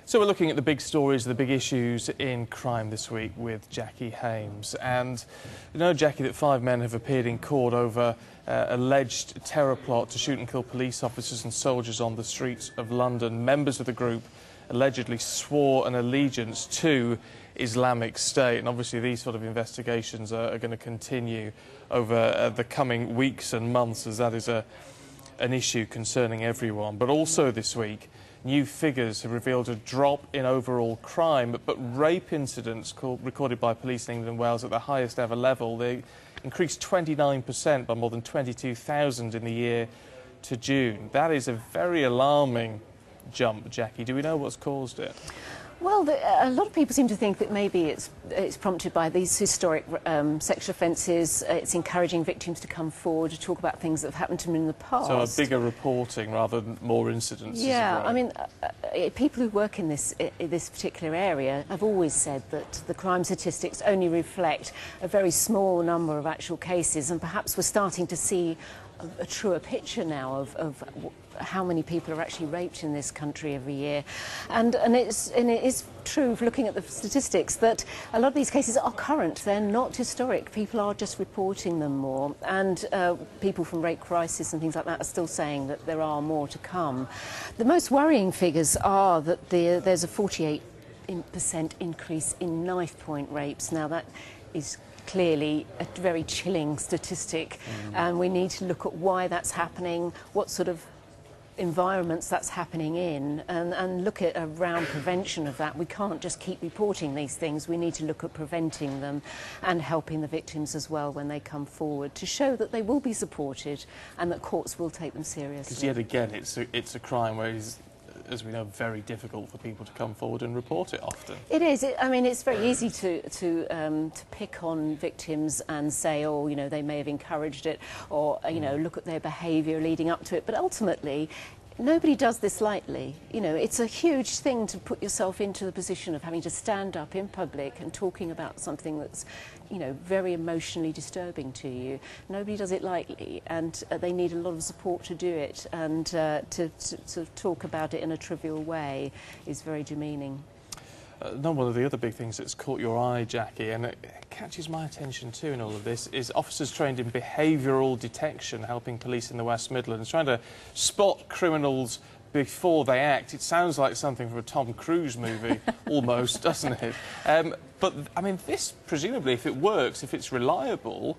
So we're looking at the big stories, the big issues in crime this week with Jackie Hames. And you know, Jackie, that 5 men have appeared in court over alleged terror plot to shoot and kill police officers and soldiers on the streets of London. Members of the group allegedly swore an allegiance to Islamic State. And obviously these sort of investigations are going to continue over the coming weeks and months, as that is an issue concerning everyone. But also this week, new figures have revealed a drop in overall crime, but rape incidents recorded by police in England and Wales at the highest ever level. They increased 29% by more than 22,000 in the year to June. That is a very alarming jump, Jackie. Do we know what's caused it? Well, a lot of people seem to think that maybe it's prompted by these historic sexual offences. It's encouraging victims to come forward to talk about things that have happened to them in the past. So a bigger reporting rather than more incidences. Yeah, I mean, people who work in this particular area have always said that the crime statistics only reflect a very small number of actual cases, and perhaps we're starting to see a truer picture now of how many people are actually raped in this country every year. And it is true, looking at the statistics, that a lot of these cases are current. They're not historic. People are just reporting them more. And people from Rape Crisis and things like that are still saying that there are more to come. The most worrying figures are that there's a 48% increase in knife-point rapes. Now, that is clearly a very chilling statistic, and we need to look at why that's happening, what sort of environments that's happening in, and look at around prevention of that. We can't just keep reporting these things. We need to look at preventing them and helping the victims as well when they come forward, to show that they will be supported and that courts will take them seriously. Because yet again, it's a crime where it's, as we know, very difficult for people to come forward and report it often. It is. I mean, it's very easy to pick on victims and say, oh, you know, they may have encouraged it, or, you know, look at their behaviour leading up to it. But ultimately, nobody does this lightly. You know, it's a huge thing to put yourself into the position of having to stand up in public and talking about something that's, you know, very emotionally disturbing to you. Nobody does it lightly, and they need a lot of support to do it, and to talk about it in a trivial way is very demeaning. One of the other big things that's caught your eye, Jackie, and it catches my attention too in all of this, is officers trained in behavioural detection helping police in the West Midlands, trying to spot criminals before they act. It sounds like something from a Tom Cruise movie, almost, doesn't it? But, I mean, this, presumably, if it works, if it's reliable,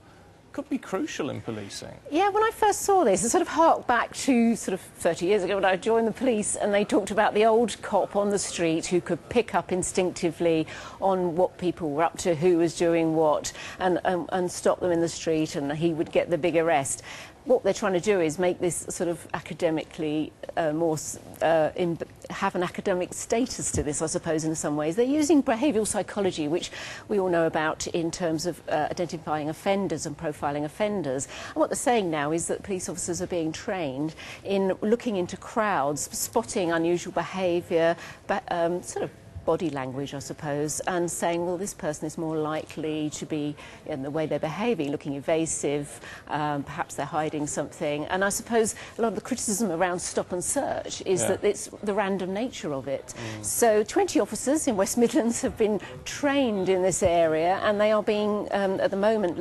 could be crucial in policing. Yeah, when I first saw this, it sort of harked back to sort of 30 years ago when I joined the police, and they talked about the old cop on the street who could pick up instinctively on what people were up to, who was doing what, and stop them in the street, and he would get the big arrest. What they're trying to do is make this sort of academically have an academic status to this, I suppose, in some ways. They're using behavioural psychology, which we all know about in terms of identifying offenders and profiling offenders. And what they're saying now is that police officers are being trained in looking into crowds, spotting unusual behaviour, sort of body language, I suppose, and saying, well, this person is more likely to be, in the way they're behaving, looking evasive, perhaps they're hiding something. And I suppose a lot of the criticism around stop and search is that it's the random nature of it. So 20 officers in West Midlands have been trained in this area, and they are being, at the moment,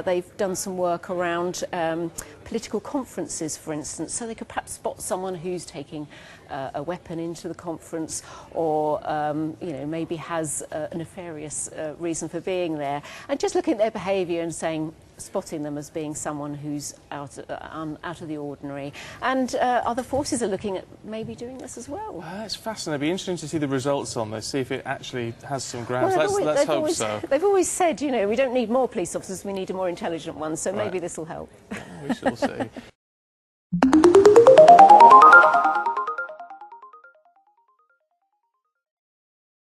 they've done some work around political conferences, for instance, so they could perhaps spot someone who's taking a weapon into the conference, or you know, maybe has a nefarious reason for being there, and just looking at their behaviour and spotting them as being someone who's out of the ordinary. And other forces are looking at maybe doing this as well. It's fascinating. It'll be interesting to see the results on this, see if it actually has some grounds. Well, let's hope so. They've always said, you know, we don't need more police officers, we need a more intelligent one, so maybe this will help. We shall see.